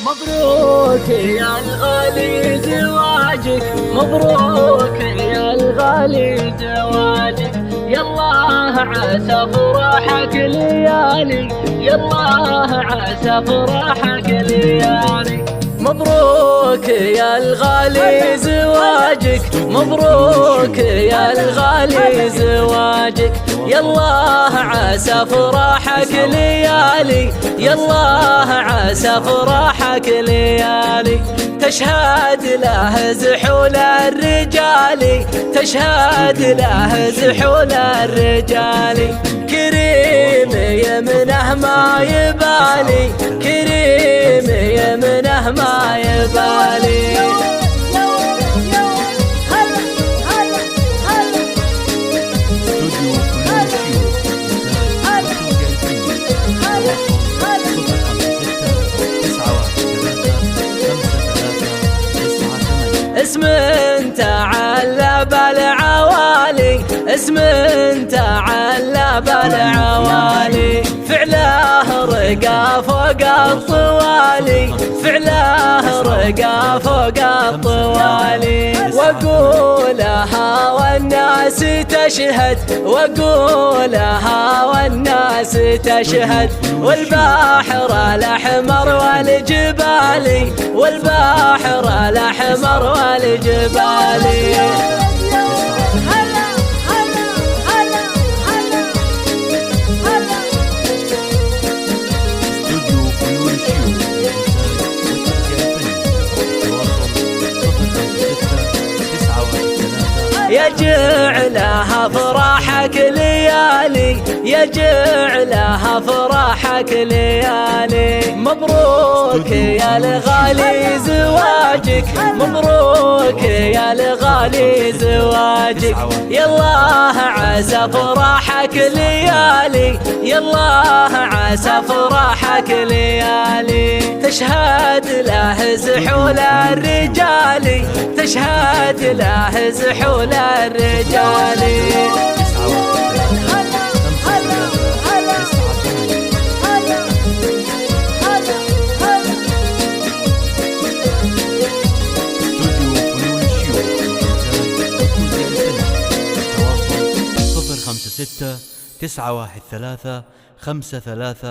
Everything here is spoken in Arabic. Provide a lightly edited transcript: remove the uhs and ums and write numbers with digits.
مبروك يا الغالي زواجك، مبروك يا الغالي زواجك، يالله عسى فرحك ليالي، يالله عسى فرحك ليالي. مبروك يا الغالي زواجك، مبروك يا الغالي زواجك، يالله عسى فرحك ليالي، يالله عسى فرحك ليالي. تشهد له زحول الرجال، تشهد له زحول الرجال، كريم يمنه ما يبالي، كريم يمنه ما يبالي. اسم تعلى بالعوالي، اسم تعلى بالعوالي، فعله رقى فوق الطوالي، فعله رقى فوق الطوالي. واقولها والناس تشهد، واقولها والناس تشهد، والبحر الأحمر والجبال، والبحر الأحمر والجبال. يجعلها فرحك ليالي، يجعلها فرحك ليالي. مبروك يا الغالي زواجك، مبروك يا الغالي زواجك، يالله عسى فرحك ليالي، يالله عسى فرحك ليالي. تشهد له زحول الرجال، تشهد له زحول الرجال. صفر 5 6 9 1 3 5 3